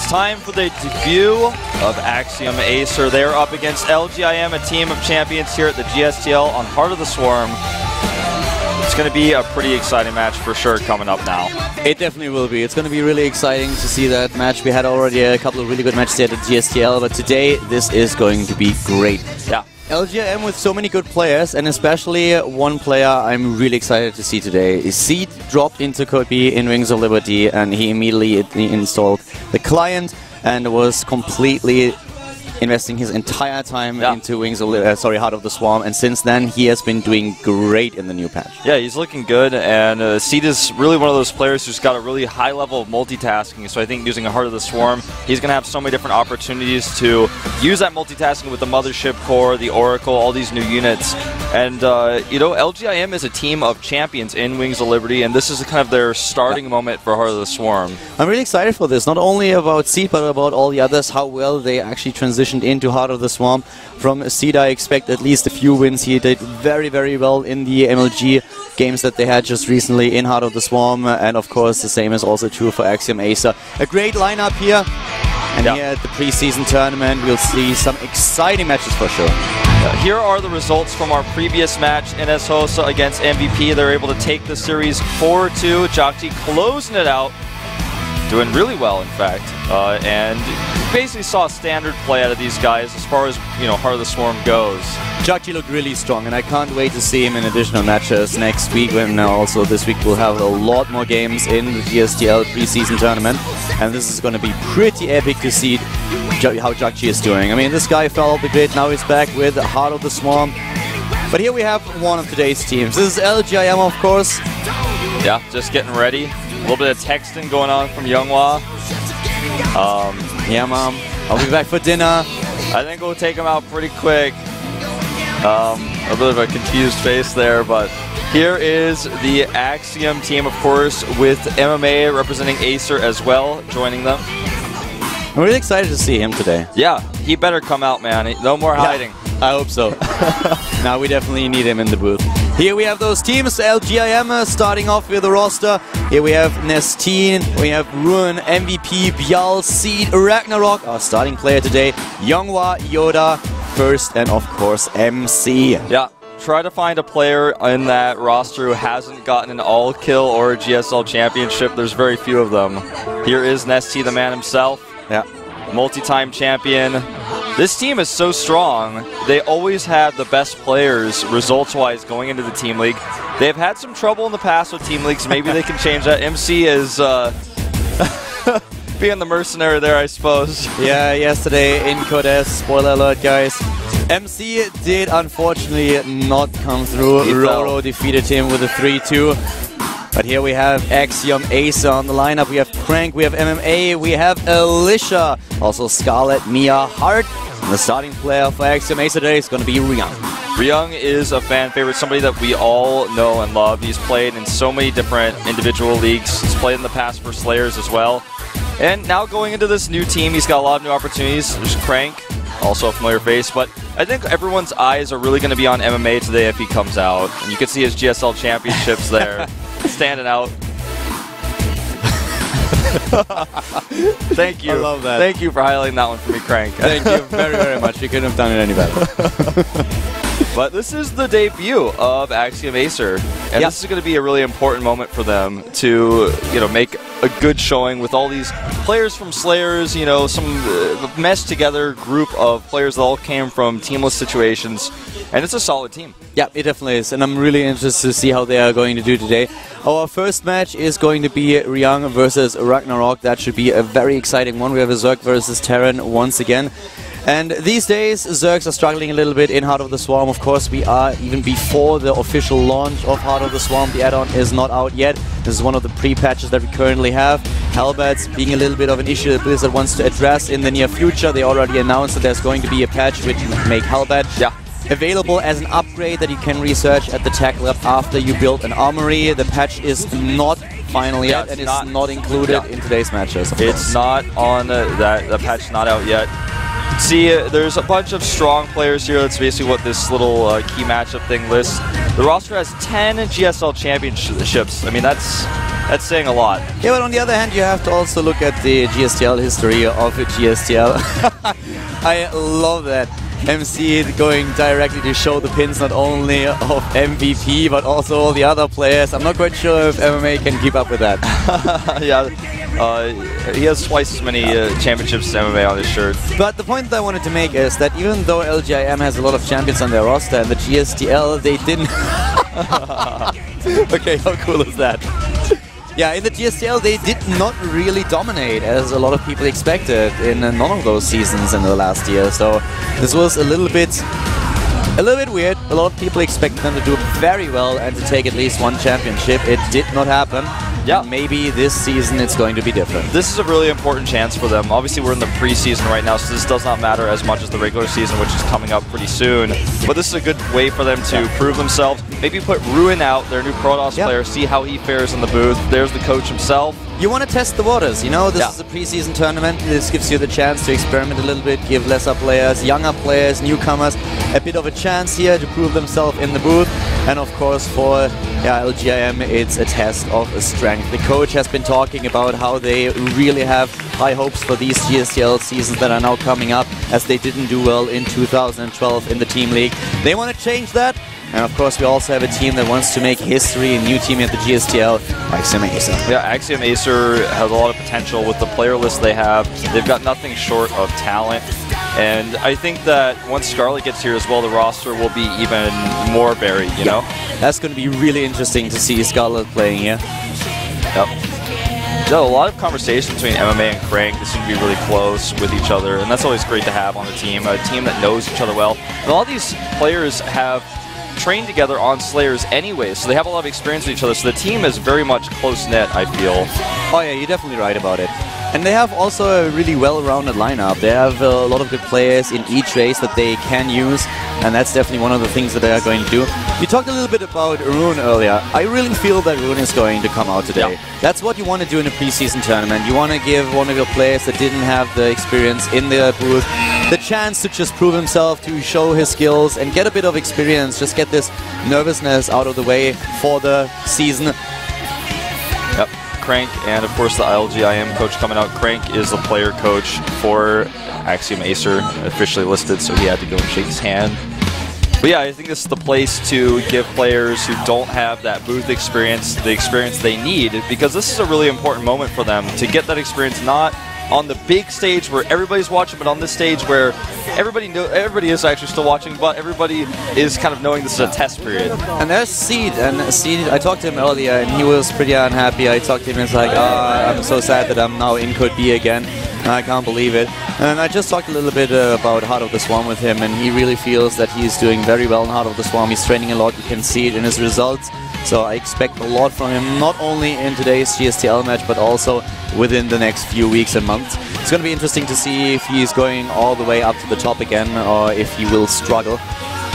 It's time for the debut of Axiom Acer. They're up against LGIM, a team of champions here at the GSTL on Heart of the Swarm. It's going to be a pretty exciting match for sure coming up now. It definitely will be. It's going to be really exciting to see that match. We had already a couple of really good matches at the GSTL, but today this is going to be great. Yeah. LGIM with so many good players, and especially one player I'm really excited to see today. Seed dropped into Code B in Wings of Liberty, and he immediately installed the client and was completely investing his entire time into Heart of the Swarm, and since then he has been doing great in the new patch. Yeah, he's looking good, and Seed is really one of those players who's got a really high level of multitasking, so I think using a Heart of the Swarm, he's going to have so many different opportunities to use that multitasking with the Mothership Core, the Oracle, all these new units. And, you know, LGIM is a team of champions in Wings of Liberty, and this is kind of their starting moment for Heart of the Swarm. I'm really excited for this, not only about Seed, but about all the others, how well they actually transitioned into Heart of the Swarm. From Seed, I expect at least a few wins. He did very, very well in the MLG games that they had just recently in Heart of the Swarm, and of course the same is also true for Axiom Acer. A great lineup here, and here at the preseason tournament we'll see some exciting matches for sure. Here are the results from our previous match, NS Hosa against MVP. They're able to take the series 4-2. Jakji closing it out, doing really well in fact, and basically saw a standard play out of these guys as far as, you know, Heart of the Swarm goes. Jakji looked really strong, and I can't wait to see him in additional matches next week, when also this week we'll have a lot more games in the GSTL preseason tournament, and this is going to be pretty epic to see how Jakji is doing. I mean, this guy fell off the grid, now he's back with Heart of the Swarm. But here we have one of today's teams. This is LGIM, of course. Yeah, just getting ready. A little bit of texting going on from Younghwa. Yeah, Mom, I'll be back for dinner. I think we'll take him out pretty quick. A bit of a confused face there, but here is the Axiom team, of course, with MMA representing Acer as well, joining them. I'm really excited to see him today. Yeah, he better come out, man. No more hiding. I hope so. Now we definitely need him in the booth. Here we have those teams. LGIM starting off with the roster. Here we have Nestine, we have Ryung, MVP, Bial, Seed, Ragnarok, our starting player today, Younghwa, Yoda, First, and of course MC. Yeah, try to find a player in that roster who hasn't gotten an all-kill or a GSL championship. There's very few of them. Here is Nesty, the man himself. Yeah. Multi-time champion. This team is so strong. They always have the best players, results-wise, going into the Team League. They've had some trouble in the past with Team Leagues. Maybe they can change that. MC is being the mercenary there, I suppose. Yeah, yesterday in Codes, spoiler alert, guys. MC did unfortunately not come through. Roro defeated him with a 3-2. But here we have Axiom Acer on the lineup. We have Crank, we have MMA, we have Alicia, also Scarlet, Mia, Hart. And the starting player for Axiom Acer today is going to be Ryung. Ryung is a fan favorite, somebody that we all know and love. He's played in so many different individual leagues. He's played in the past for Slayers as well. And now going into this new team, he's got a lot of new opportunities. There's Crank, also a familiar face, but I think everyone's eyes are really going to be on MMA today if he comes out. And you can see his GSL championships there. Standing out. Thank you. I love that. Thank you for highlighting that one for me, Crank. Thank you very, very much. You couldn't have done it any better. But this is the debut of Axiom Acer, and this is going to be a really important moment for them to, you know, make a good showing with all these players from Slayers, you know, some meshed together group of players that all came from teamless situations, and it's a solid team. Yeah, it definitely is, and I'm really interested to see how they are going to do today. Our first match is going to be Ryung versus Ragnarok. That should be a very exciting one. We have a Zerg versus Terran once again. And these days, Zergs are struggling a little bit in Heart of the Swarm. Of course, we are even before the official launch of Heart of the Swarm. The add-on is not out yet. This is one of the pre-patches that we currently have. Hellbats being a little bit of an issue that Blizzard wants to address in the near future. They already announced that there's going to be a patch which will make Hellbat available as an upgrade that you can research at the Tech Lab after you build an armory. The patch is not final yet, and it's not included in today's matches. It's not on the patch is not out yet. See, there's a bunch of strong players here. That's basically what this little key matchup thing lists. The roster has 10 GSL championships. I mean, that's That's saying a lot. Yeah, but on the other hand, you have to also look at the GSTL history of GSTL. I love that. MC going directly to show the pins not only of MVP, but also all the other players. I'm not quite sure if MMA can keep up with that. Yeah, he has twice as many championships as MMA on his shirt. But the point that I wanted to make is that even though LGIM has a lot of champions on their roster, and the GSTL, they didn't... Okay, how cool is that? Yeah, in the GSTL they did not really dominate as a lot of people expected in none of those seasons in the last year. So this was a little bit weird. A lot of people expected them to do very well and to take at least one championship. It did not happen. Yeah, maybe this season it's going to be different. This is a really important chance for them. Obviously, we're in the preseason right now, so this does not matter as much as the regular season, which is coming up pretty soon. But this is a good way for them to prove themselves. Maybe put Ryung out, their new Protoss player, see how he fares in the booth. There's the coach himself. You want to test the waters, you know, this is a preseason tournament. This gives you the chance to experiment a little bit, give lesser players, younger players, newcomers a bit of a chance here to prove themselves in the booth. And of course for LGIM it's a test of strength. The coach has been talking about how they really have high hopes for these GSTL seasons that are now coming up, as they didn't do well in 2012 in the Team League. They want to change that. And of course, we also have a team that wants to make history, a new team at the GSTL, Axiom Acer. Yeah, Axiom Acer has a lot of potential with the player list they have. They've got nothing short of talent. And I think that once Scarlet gets here as well, the roster will be even more varied, you know? That's going to be really interesting to see Scarlet playing here. Yep. There's a lot of conversation between MMA and Crank. They seem to be really close with each other, and that's always great to have on a team that knows each other well. And a lot of these players have trained together on Slayers anyway, so they have a lot of experience with each other, so the team is very much close-knit, I feel. Oh yeah, you're definitely right about it. And they have also a really well-rounded lineup. They have a lot of good players in each race that they can use, and that's definitely one of the things that they are going to do. You talked a little bit about Ryung earlier. I really feel that Ryung is going to come out today. Yeah. That's what you want to do in a preseason tournament. You want to give one of your players that didn't have the experience in their booth the chance to just prove himself, to show his skills and get a bit of experience, just get this nervousness out of the way for the season. Yep. Crank and of course the LGIM coach coming out. Crank is the player coach for Axiom Acer, officially listed, so he had to go and shake his hand. But yeah, I think this is the place to give players who don't have that booth experience the experience they need, because this is a really important moment for them to get that experience, not on the big stage where everybody's watching, but on this stage where everybody is actually still watching, but everybody is kind of knowing this is a test period. And there's Seed, and Seed, I talked to him earlier, and he was pretty unhappy. I talked to him, and he's like, oh, I'm so sad that I'm now in Code B again. I can't believe it. And I just talked a little bit about Heart of the Swarm with him, and he really feels that he's doing very well in Heart of the Swarm. He's training a lot, you can see it in his results. So I expect a lot from him, not only in today's GSTL match, but also within the next few weeks and months. It's going to be interesting to see if he's going all the way up to the top again, or if he will struggle.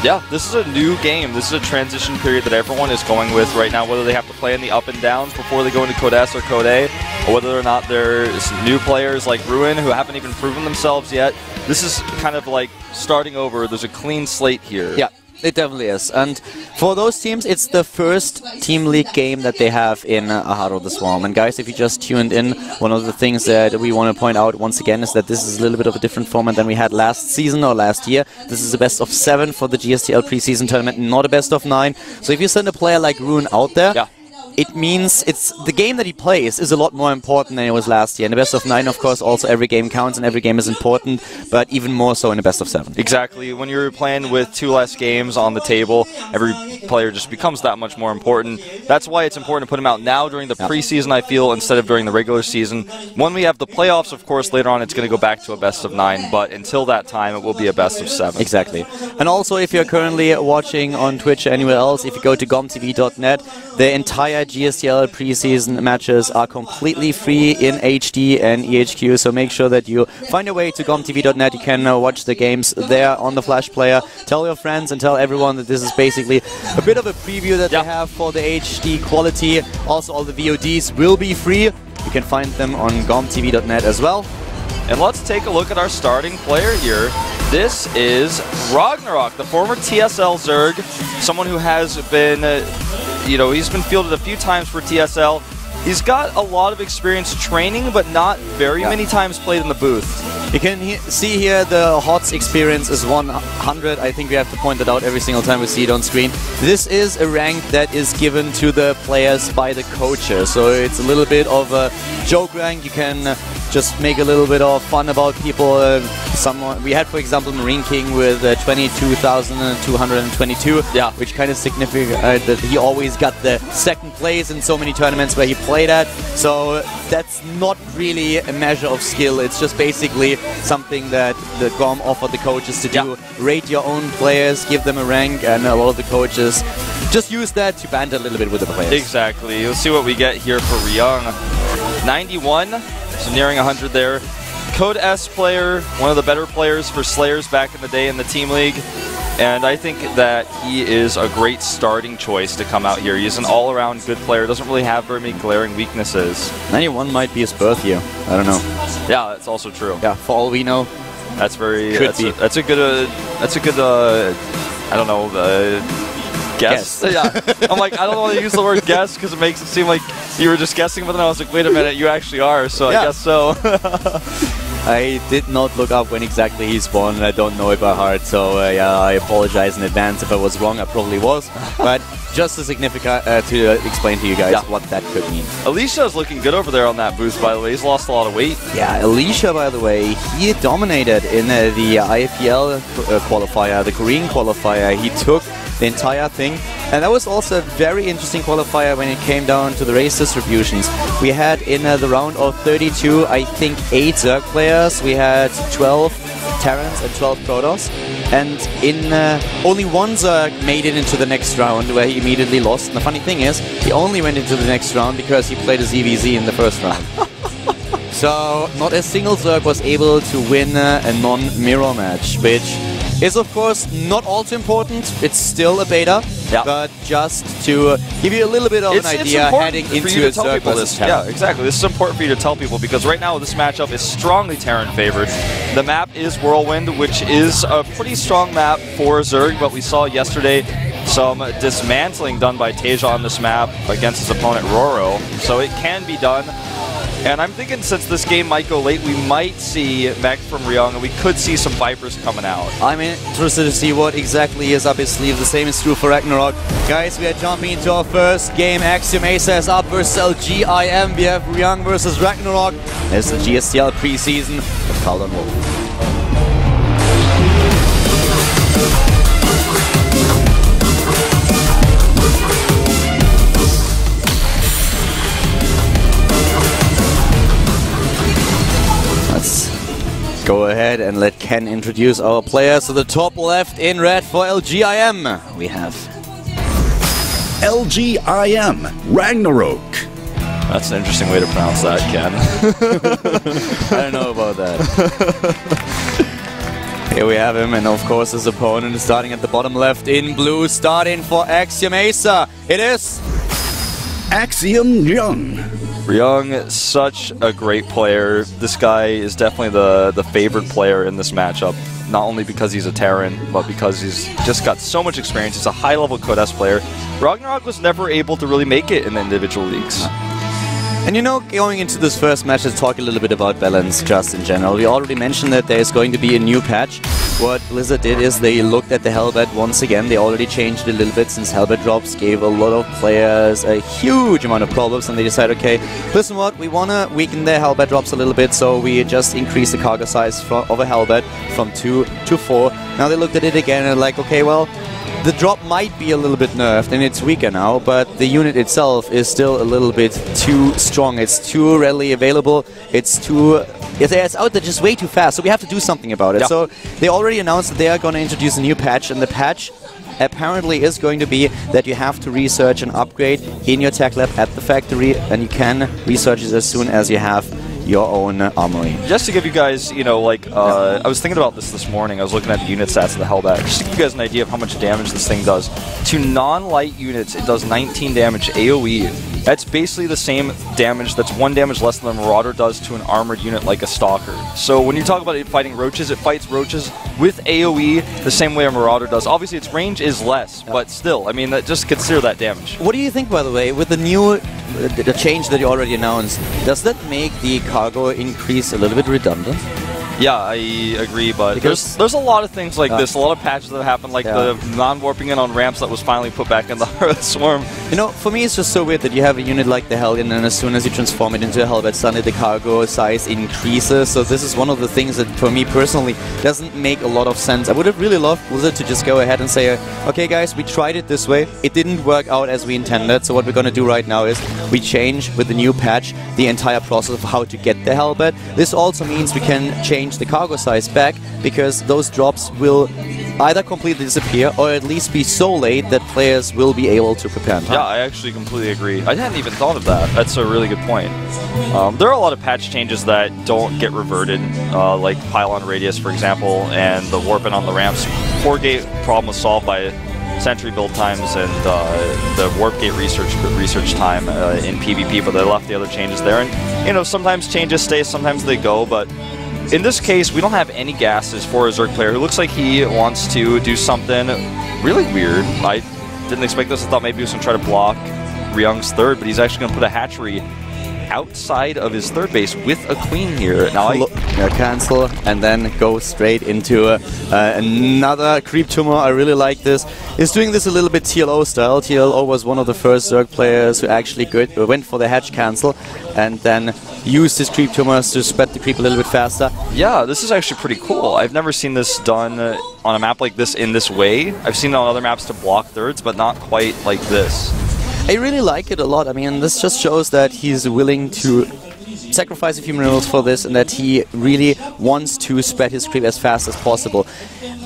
Yeah, this is a new game. This is a transition period that everyone is going with right now, whether they have to play in the up and downs before they go into Code S or Code A, or whether or not there's new players like Ryung who haven't even proven themselves yet. This is kind of like starting over. There's a clean slate here. Yeah. It definitely is. And for those teams, it's the first Team League game that they have in Heart of the Swarm. And guys, if you just tuned in, one of the things that we want to point out once again is that this is a little bit of a different format than we had last season or last year. This is a best of 7 for the GSTL preseason tournament, not a best of 9. So if you send a player like Ryung out there, it means the game that he plays is a lot more important than it was last year. In the best of 9, of course, also every game counts and every game is important, but even more so in the best of 7. Exactly. When you're playing with 2 less games on the table, every player just becomes that much more important. That's why it's important to put him out now during the preseason, I feel, instead of during the regular season. When we have the playoffs, of course, later on it's going to go back to a best of 9, but until that time it will be a best of 7. Exactly. And also, if you're currently watching on Twitch or anywhere else, if you go to gomtv.net, the entire GSTL preseason matches are completely free in HD and EHQ, so make sure that you find your way to gomtv.net. You can watch the games there on the Flash player. Tell your friends and tell everyone that this is basically a bit of a preview that they have for the HD quality. Also, all the VODs will be free. You can find them on gomtv.net as well. And let's take a look at our starting player here. This is Ragnarok, the former TSL Zerg, someone who has been, he's been fielded a few times for TSL. he's got a lot of experience training, but not very many times played in the booth. You can see here the HOTS experience is 100. I think we have to point that out every single time we see it on screen. This is a rank that is given to the players by the coaches, so it's a little bit of a joke rank. You can just make a little bit of fun about people. We had, for example, Marine King with 22,222, which kind of significant that he always got the second place in so many tournaments where he played at. So that's not really a measure of skill. It's just basically something that the GOM offered the coaches to do. Rate your own players, give them a rank, and a lot of the coaches just use that to banter a little bit with the players. Exactly. Let's see what we get here for Ryung. 91. So nearing 100 there. Code S player, one of the better players for Slayers back in the day in the Team League. And I think that he is a great starting choice to come out here. He's an all-around good player, doesn't really have very many glaring weaknesses. 91 might be his birth year. I don't know. Yeah, that's also true. Yeah, for all we know. That's very... That's a good I don't know, guess. Yeah. I'm like, I don't want to use the word guess because it makes it seem like you were just guessing, but then I was like, wait a minute, you actually are, so I guess so. I did not look up when exactly he's born, and I don't know it by heart, so yeah, I apologize in advance if I was wrong. I probably was, but just to significant to explain to you guys what that could mean. Alicia is looking good over there on that boost, by the way. He's lost a lot of weight. Yeah, Alicia, by the way, he dominated in the IFPL qualifier, the Korean qualifier. He took the entire thing, and that was also a very interesting qualifier when it came down to the race distributions. We had in the round of 32, I think 8 Zerg players. We had 12 Terrans and 12 Protoss, and in only one Zerg made it into the next round, where he immediately lost. And the funny thing is, he only went into the next round because he played a ZVZ in the first round. So not a single Zerg was able to win a non-mirror match, which is of course not all too important. It's still a beta, but just to give you a little bit of an idea heading into a Zerg versus Terran. Yeah, exactly. This is important for you to tell people because right now this matchup is strongly Terran favored. The map is Whirlwind, which is a pretty strong map for Zerg, but we saw yesterday some dismantling done by Teja on this map against his opponent Roro, so it can be done. And I'm thinking since this game might go late, we might see mech from Ryung, and we could see some Vipers coming out. I'm interested to see what exactly is up his sleeve. The same is true for Ragnarok. Guys, we are jumping into our first game. Axiom Acer is up versus LGIM. We have Ryung versus Ragnarok. There's the GSTL preseason with Kaldon Wolf. Go ahead and let Ken introduce our players. To the top left in red for LGIM, we have LGIM, Ragnarok. That's an interesting way to pronounce that, Ken. I don't know about that. Here we have him, and of course his opponent is starting at the bottom left in blue, starting for Axiom Acer. It is Axiom Ryung. Ryung, such a great player. This guy is definitely the favored player in this matchup. Not only because he's a Terran, but because he's just got so much experience. He's a high-level Code S player. Ragnarok was never able to really make it in the individual leagues. And you know, going into this first match, let's talk a little bit about balance just in general. We already mentioned that there's going to be a new patch. What Blizzard did is they looked at the Hellbat once again. They already changed it a little bit since Hellbat drops gave a lot of players a huge amount of problems, and they decided, okay, listen what, we want to weaken the Hellbat drops a little bit, so we just increased the cargo size of a Hellbat from 2 to 4. Now they looked at it again and like, okay, well, the drop might be a little bit nerfed and it's weaker now, but the unit itself is still a little bit too strong. It's too readily available. It's out there just way too fast, so we have to do something about it. So they already announced that they are going to introduce a new patch, and the patch apparently is going to be that you have to research an upgrade in your tech lab at the factory, and you can research it as soon as you have your own armory. Just to give you guys, you know, like, I was thinking about this morning. I was looking at the unit stats of the Hellbat. Just to give you guys an idea of how much damage this thing does. To non-light units, it does 19 damage AoE. That's basically the same damage. That's 1 damage less than the Marauder does to an armored unit like a Stalker. So when you talk about it fighting roaches, it fights roaches with AoE the same way a Marauder does. Obviously, its range is less, but still, I mean, just consider that damage. What do you think, by the way, with the new the change that you already announced? Does that make the cargo increase a little bit redundant? Yeah, I agree, but there's a lot of things like this, a lot of patches that have happened, like the non-warping in on ramps that was finally put back in the Heart of the Swarm. You know, for me it's just so weird that you have a unit like the Hellion, and as soon as you transform it into a Hellbat, suddenly the cargo size increases. So this is one of the things that, for me personally, doesn't make a lot of sense. I would have really loved Blizzard to just go ahead and say, okay guys, we tried it this way, it didn't work out as we intended, so what we're going to do right now is we change, with the new patch, the entire process of how to get the Hellbat. This also means we can change the cargo size back, because those drops will either completely disappear or at least be so late that players will be able to prepare in time. Yeah, I actually completely agree. I hadn't even thought of that. That's a really good point. There are a lot of patch changes that don't get reverted, like pylon radius, for example, and the warping on the ramps. 4-gate problem was solved by Sentry build times and the warp gate research time in PvP, but they left the other changes there. And you know, sometimes changes stay, sometimes they go, but in this case, we don't have any gases for a Zerg player who looks like he wants to do something really weird. I didn't expect this. I thought maybe he was going to try to block Ryung's third, but he's actually going to put a hatchery outside of his third base with a queen here. Now cancel and then go straight into another creep tumor. I really like this. He's doing this a little bit TLO style. TLO was one of the first Zerg players who actually went for the hatch cancel and then used his creep tumors to spread the creep a little bit faster. Yeah, this is actually pretty cool. I've never seen this done on a map like this in this way. I've seen it on other maps to block thirds, but not quite like this. I really like it a lot. I mean, this just shows that he's willing to sacrifice a few minerals for this and that he really wants to spread his creep as fast as possible.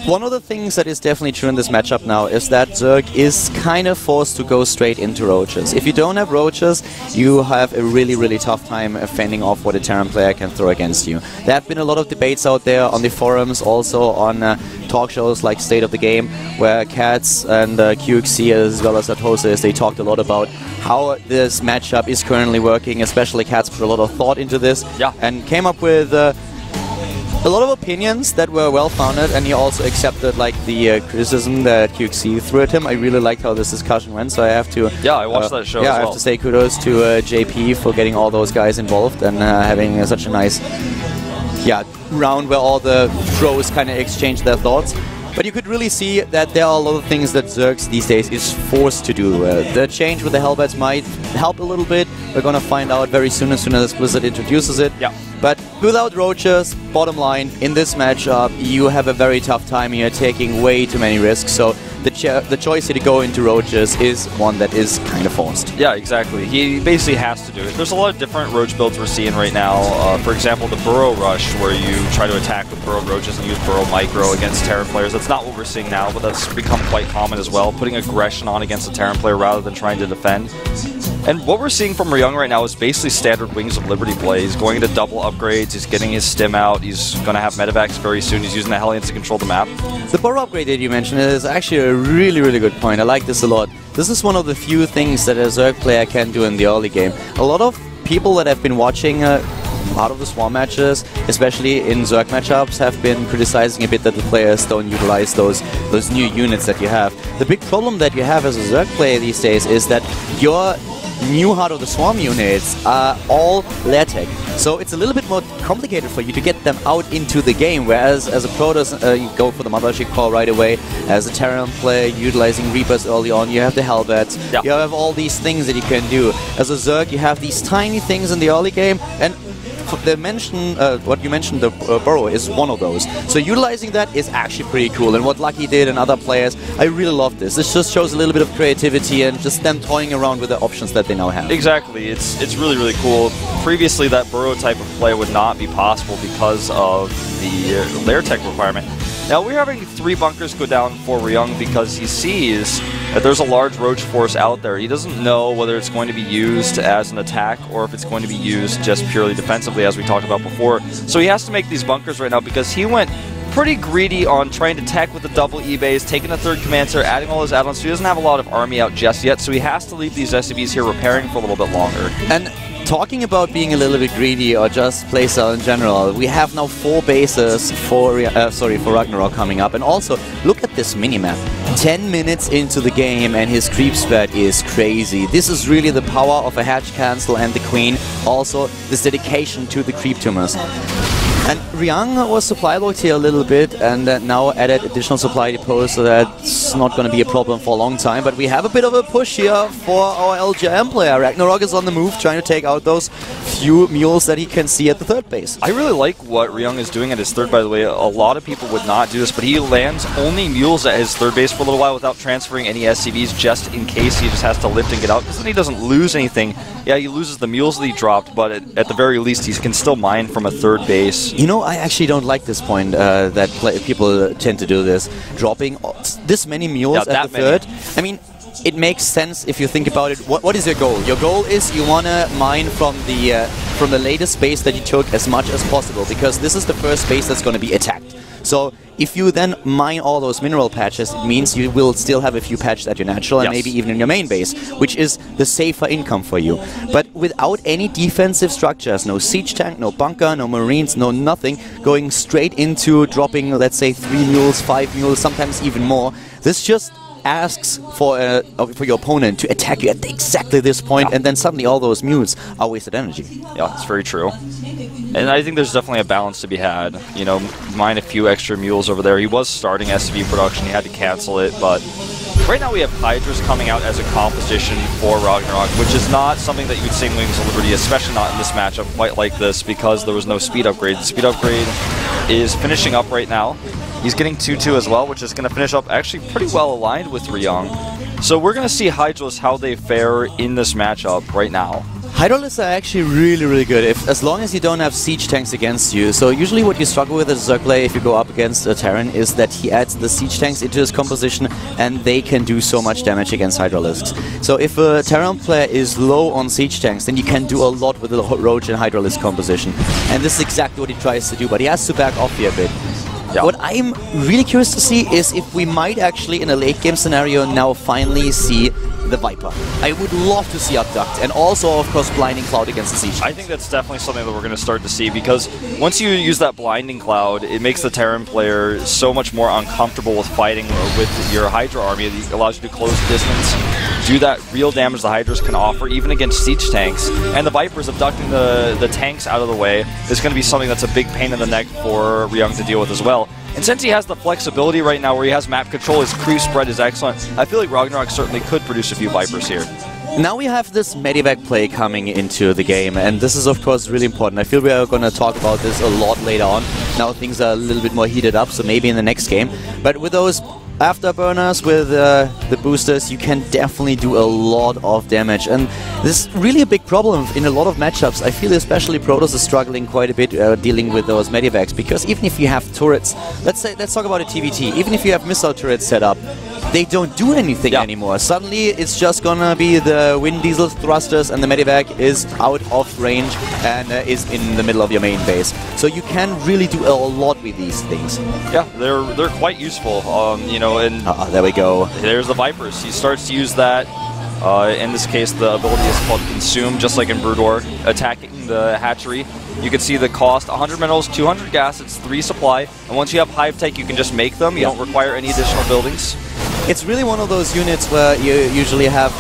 One of the things that is definitely true in this matchup now is that Zerg is kind of forced to go straight into roaches. If you don't have roaches, you have a really, really tough time fending off what a Terran player can throw against you. There have been a lot of debates out there on the forums, also on talk shows like State of the Game, where Cats and QXC as well as Atosis, they talked a lot about how this matchup is currently working, especially Cats put a lot of thought into this and came up with a lot of opinions that were well-founded, and he also accepted like the criticism that QXC threw at him. I really liked how this discussion went, so I have to... Yeah, I watched that show as well. I have to say kudos to JP for getting all those guys involved and having such a nice round where all the pros kind of exchange their thoughts. But you could really see that there are a lot of things that Zergs these days is forced to do. The change with the Hellbats might help a little bit. We're going to find out very soon as Blizzard introduces it. Yeah. But without roaches, bottom line, in this matchup, you have a very tough time. You're taking way too many risks. So the choice here to go into roaches is one that is kind of forced. Yeah, exactly. He basically has to do it. There's a lot of different roach builds we're seeing right now. For example, the Burrow Rush, where you try to attack with Burrow Roaches and use Burrow Micro against Terran players. That's not what we're seeing now, but that's become quite common as well. Putting aggression on against a Terran player rather than trying to defend. And what we're seeing from Ryung right now is basically standard Wings of Liberty play. He's going into double upgrades, he's getting his stim out, he's going to have medevacs very soon, he's using the Hellions to control the map. The Burrow upgrade that you mentioned is actually a really, really good point. I like this a lot. This is one of the few things that a Zerg player can do in the early game. A lot of people that have been watching out of the Swarm matches, especially in Zerg matchups, have been criticizing a bit that the players don't utilize those new units that you have. The big problem that you have as a Zerg player these days is that your new Heart of the Swarm units are all lair-tech. So it's a little bit more complicated for you to get them out into the game, whereas as a Protoss, you go for the Mothership Core right away. As a Terran player, utilizing Reapers early on, you have the Hellbats. You have all these things that you can do. As a Zerg, you have these tiny things in the early game, and what you mentioned, the Burrow is one of those. So utilizing that is actually pretty cool. And what Lucky did and other players, I really love this. This just shows a little bit of creativity and just them toying around with the options that they now have. Exactly. It's really, really cool. Previously, that Burrow type of play would not be possible because of the lair tech requirement. Now, we're having 3 bunkers go down for Ryung because he sees that there's a large roach force out there. He doesn't know whether it's going to be used as an attack or if it's going to be used just purely defensively, as we talked about before. So he has to make these bunkers right now because he went pretty greedy on trying to tech with the double E-base, taking a third command center, adding all his add-ons. So he doesn't have a lot of army out just yet, so he has to leave these SCVs here repairing for a little bit longer. And talking about being a little bit greedy or just playstyle in general, we have now 4 bases for Ragnarok coming up. And also, look at this minimap. 10 minutes into the game and his creep spread is crazy. This is really the power of a hatch cancel and the queen. Also, this dedication to the creep tumors. And Ryung was supply locked here a little bit and now added additional supply depots, so that's not going to be a problem for a long time. But we have a bit of a push here for our LGM player. Ragnarok is on the move, trying to take out those few mules that he can see at the third base. I really like what Ryung is doing at his third, by the way. A lot of people would not do this, but he lands only mules at his third base for a little while without transferring any SCVs, just in case he just has to lift and get out, because then he doesn't lose anything. Yeah, he loses the mules that he dropped, but at the very least, he can still mine from a third base. You know, I actually don't like this point that people tend to do this. Dropping this many mules at the third. I mean, it makes sense if you think about it. What is your goal? Your goal is you want to mine from the latest base that you took as much as possible, because this is the first base that's going to be attacked. So if you then mine all those mineral patches, it means you will still have a few patches at your natural and maybe even in your main base, which is the safer income for you. But without any defensive structures, no siege tank, no bunker, no marines, no nothing, going straight into dropping, let's say, 3 mules, 5 mules, sometimes even more, this just asks for your opponent to attack you at exactly this point, and then suddenly all those mules are wasted energy. Yeah, that's very true. And I think there's definitely a balance to be had. You know, mine a few extra mules over there. He was starting SCV production, he had to cancel it, but right now we have Hydras coming out as a composition for Ragnarok, which is not something that you would see in Wings of Liberty, especially not in this matchup quite like this, because there was no speed upgrade. The speed upgrade is finishing up right now. He's getting 2-2 as well, which is going to finish up actually pretty well aligned with Ryung. So we're going to see Hydras how they fare in this matchup right now. Hydraulics are actually really, really good, as long as you don't have siege tanks against you. So usually what you struggle with as a Zerg player if you go up against a Terran is that he adds the siege tanks into his composition and they can do so much damage against Hydraulics. So if a Terran player is low on siege tanks, then you can do a lot with the Roach and Hydraulics composition. And this is exactly what he tries to do, but he has to back off here a bit. Yeah. What I'm really curious to see is if we might actually, in a late game scenario, now finally see the Viper. I would love to see Abduct, and also, of course, Blinding Cloud against the Siege. I think that's definitely something that we're going to start to see, because once you use that Blinding Cloud, it makes the Terran player so much more uncomfortable with fighting with your Hydra army. It allows you to close distance, do that real damage the Hydras can offer, even against Siege tanks. And the Vipers abducting the tanks out of the way is going to be something that's a big pain in the neck for Ryung to deal with as well. And since he has the flexibility right now where he has map control, his creep spread is excellent, I feel like Ragnarok certainly could produce a few Vipers here. Now we have this Medivac play coming into the game, and this is of course really important. I feel we are going to talk about this a lot later on. Now things are a little bit more heated up, so maybe in the next game. But with those afterburners, with the boosters, you can definitely do a lot of damage, and this is really a big problem in a lot of matchups. I feel especially Protoss is struggling quite a bit dealing with those Medivacs, because even if you have turrets, let's talk about a TVT, even if you have missile turrets set up, they don't do anything anymore. Suddenly it's just gonna be the Wind Diesel thrusters, and the Medivac is out of range and is in the middle of your main base. So you can really do a lot with these things. Yeah, they're quite useful. You know, and there we go. There's the Vipers. He starts to use that. In this case, the ability is called Consume, just like in Broodor, attacking the hatchery. You can see the cost, 100 minerals, 200 gas, it's 3 supply, and once you have Hive Tech, you can just make them. You don't require any additional buildings. It's really one of those units where you usually have...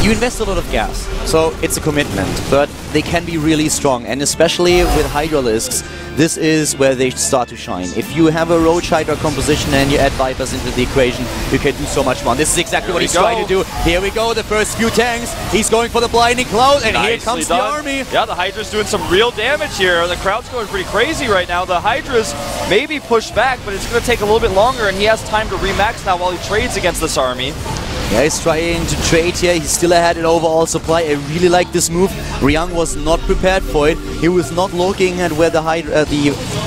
You invest a lot of gas, so it's a commitment, but they can be really strong, and especially with Hydralisks, this is where they start to shine. If you have a Roach Hydra composition and you add Vipers into the equation, you can do so much more. This is exactly what he's trying to do. Here we go, the first few tanks. He's going for the Blinding Cloud, and here comes the army. Yeah, the Hydra's doing some real damage here. The crowd's going pretty crazy right now. The Hydra's maybe pushed back, but it's going to take a little bit longer, and he has time to remax now while he trades against this army. Yeah, he's trying to trade here. He's still ahead in overall supply. I really like this move. Ryung was not prepared for it. He was not looking at where the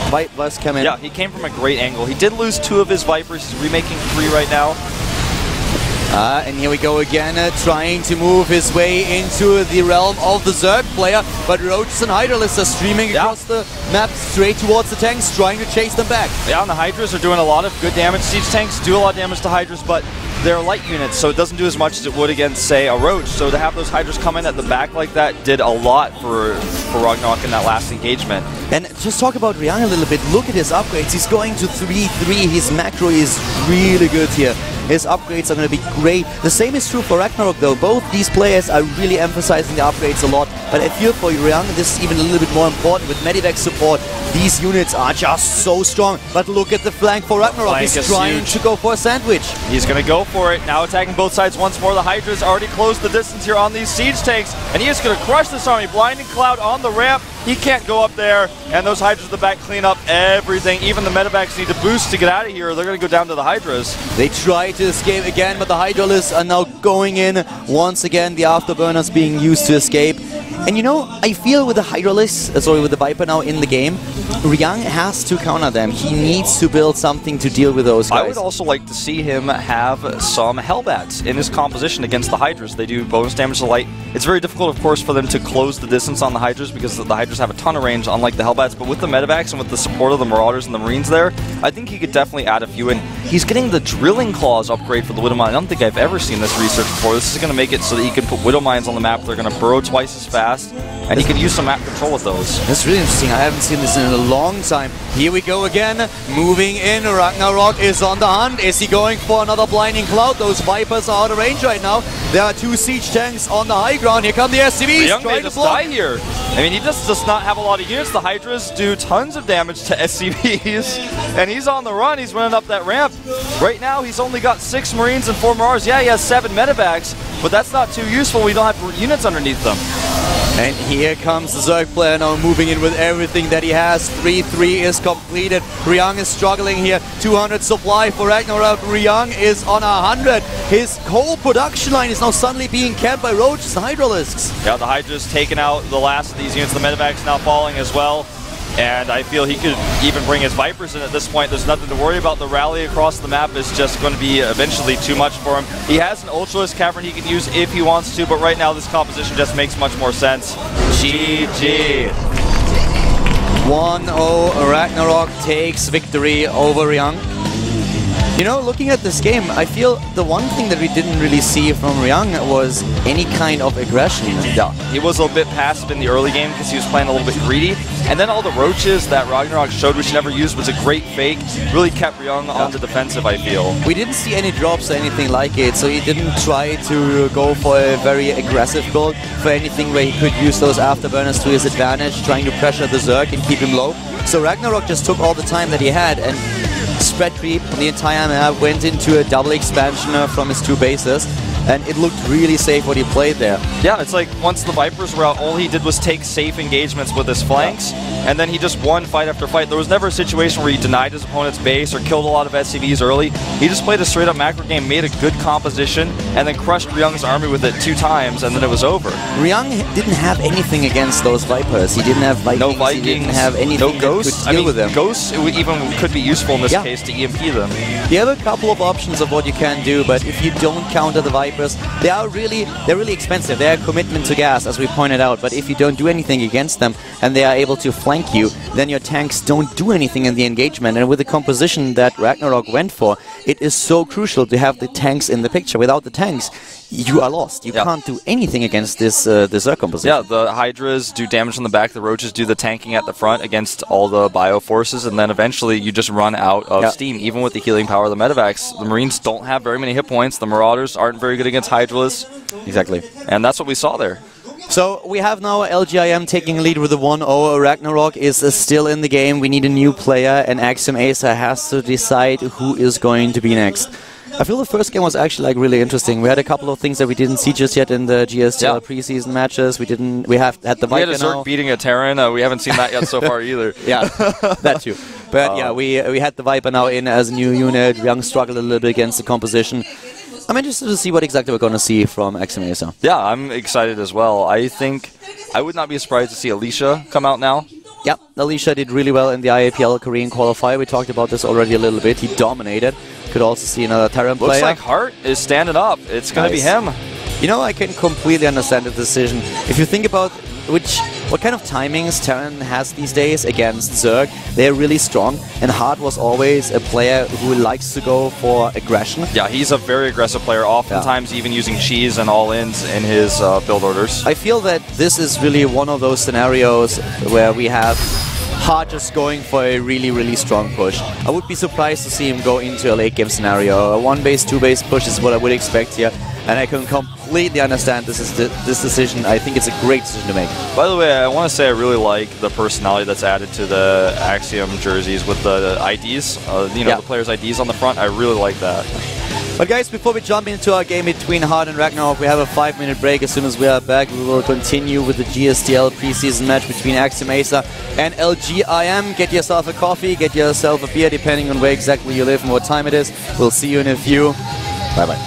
Vipers come in. Yeah, he came from a great angle. He did lose 2 of his Vipers. He's remaking 3 right now. And here we go again, trying to move his way into the realm of the Zerg player, but Roaches and Hydralisks are streaming across the map straight towards the tanks, trying to chase them back. Yeah, and the Hydras are doing a lot of good damage. Siege tanks do a lot of damage to Hydras, but they're light units, so it doesn't do as much as it would against, say, a Roach. So to have those Hydras come in at the back like that did a lot for Ragnarok in that last engagement. And just talk about Ryung a little bit. Look at his upgrades. He's going to 3-3. His macro is really good here. His upgrades are going to be great. The same is true for Ragnarok, though. Both these players are really emphasizing the upgrades a lot. But I feel for Ryung, this is even a little bit more important. With Medivac support, these units are just so strong. But look at the flank for Ragnarok. He's trying to go for a sandwich. He's going to go for it. Now attacking both sides once more. The Hydra's already closed the distance here on these siege tanks. And he is going to crush this army. Blinding Cloud on the ramp. He can't go up there. And those Hydras at the back clean up everything. Even the Medivacs need to boost to get out of here. They're going to go down to the Hydras. They try to escape again, but the Hydralisks are now going in. Once again, the Afterburners being used to escape. And you know, I feel with the Hydralisks, with the Viper now in the game, Ryung has to counter them. He needs to build something to deal with those guys. I would also like to see him have some Hellbats in his composition against the Hydras. They do bonus damage to light. It's very difficult, of course, for them to close the distance on the Hydras because the Hydras have a ton of range, unlike the Hellbats. But with the Medivacs and with the support of the Marauders and the Marines there, I think he could definitely add a few in. He's getting the Drilling Claws upgrade for the Widow Mine. I don't think I've ever seen this research before. This is going to make it so that he can put Widow Mines on the map. They're going to burrow twice as fast, and he can use some map control with those. That's really interesting. I haven't seen this in a long time. Here we go again. Moving in. Ragnarok is on the hunt. Is he going for another Blinding Cloud? Those Vipers are out of range right now. There are two siege tanks on the high ground. Here come the SCVs. Ryung may just die here. I mean, he just does not have a lot of units. The Hydras do tons of damage to SCVs, and he's on the run. He's running up that ramp. Right now, he's only got 6 Marines and 4 Marauders. Yeah, he has 7 Medivacs, but that's not too useful. We don't have units underneath them. And here comes the Zerg player now moving in with everything that he has. 3-3 is completed. Ryung is struggling here. 200 supply for Ragnarok. Ryung is on 100. His whole production line is now suddenly being camped by Roaches and Hydralisks. Yeah, the Hydra's taken out the last of these units. The Medivac's now falling as well. And I feel he could even bring his Vipers in at this point. There's nothing to worry about. The rally across the map is just going to be eventually too much for him. He has an Ultralisk Cavern he can use if he wants to, but right now this composition just makes much more sense. GG. 1-0, Ragnarok takes victory over Ryung. You know, looking at this game, I feel the one thing that we didn't really see from Ryung was any kind of aggression. Yeah, he was a little bit passive in the early game because he was playing a little bit greedy. And then all the Roaches that Ragnarok showed, which he never used, was a great fake. Really kept Ryung on the defensive, I feel. We didn't see any drops or anything like it, so he didn't try to go for a very aggressive build, for anything where he could use those afterburners to his advantage, trying to pressure the Zerg and keep him low. So Ragnarok just took all the time that he had and spread creep on the entire map, went into a double expansion from his 2 bases, and it looked really safe what he played there. Yeah, it's like once the Vipers were out, all he did was take safe engagements with his flanks, and then he just won fight after fight. There was never a situation where he denied his opponent's base or killed a lot of SCVs early. He just played a straight-up macro game, made a good composition, and then crushed Ryung's army with it 2 times, and then it was over. Ryung didn't have anything against those Vipers. He didn't have Vikings. No Vikings. He didn't have anything no Ghosts. that could deal with them. Ghosts even could be useful in this case to EMP them. You have a couple of options of what you can do, but if you don't counter the Vipers, they're really expensive. They're a commitment to gas, as we pointed out, but if you don't do anything against them and they are able to flank you, then your tanks don't do anything in the engagement. And with the composition that Ragnarok went for, it is so crucial to have the tanks in the picture. Without the tanks, you are lost. You can't do anything against this Zerg composition. Yeah, the Hydras do damage on the back, the Roaches do the tanking at the front against all the bio forces, and then eventually you just run out of steam. Even with the healing power of the Medivacs, the Marines don't have very many hit points. The Marauders aren't very good against Hydralisks. Exactly. And that's what we saw there. So we have now LGIM taking lead with a 1-0. Ragnarok is still in the game. We need a new player, and Axiom Acer has to decide who is going to be next. I feel the first game was actually like really interesting. We had a couple of things that we didn't see just yet in the GSTL preseason matches. We have had the Viper now. We had a Zerg beating a Terran. We haven't seen that yet so far either. Yeah, that too. But yeah, we had the Viper now in as a new unit. Ryung struggled a little bit against the composition. I'm interested to see what exactly we're going to see from Axiom Acer. Yeah, I'm excited as well. I think I would not be surprised to see Alicia come out now. Yeah, Alicia did really well in the IAPL Korean qualifier. We talked about this already a little bit. He dominated. Could also see another Terran player. Looks like Hart is standing up. It's going to be him. You know, I can completely understand the decision. If you think about what kind of timings Terran has these days against Zerg, they're really strong, and Hart was always a player who likes to go for aggression. Yeah, he's a very aggressive player, oftentimes even using cheese and all-ins in his build orders. I feel that this is really one of those scenarios where we have Hart just going for a really, really strong push. I would be surprised to see him go into a late game scenario. A 1-base, 2-base push is what I would expect here, and I can completely understand this decision. I think it's a great decision to make. By the way, I want to say I really like the personality that's added to the Axiom jerseys with the IDs, the players' IDs on the front. I really like that. But guys, before we jump into our game between Hart and Ragnarok, we have a 5-minute break. As soon as we are back, we will continue with the GSTL preseason match between Axiom Acer and LGIM. Get yourself a coffee, get yourself a beer, depending on where exactly you live and what time it is. We'll see you in a few. Bye-bye.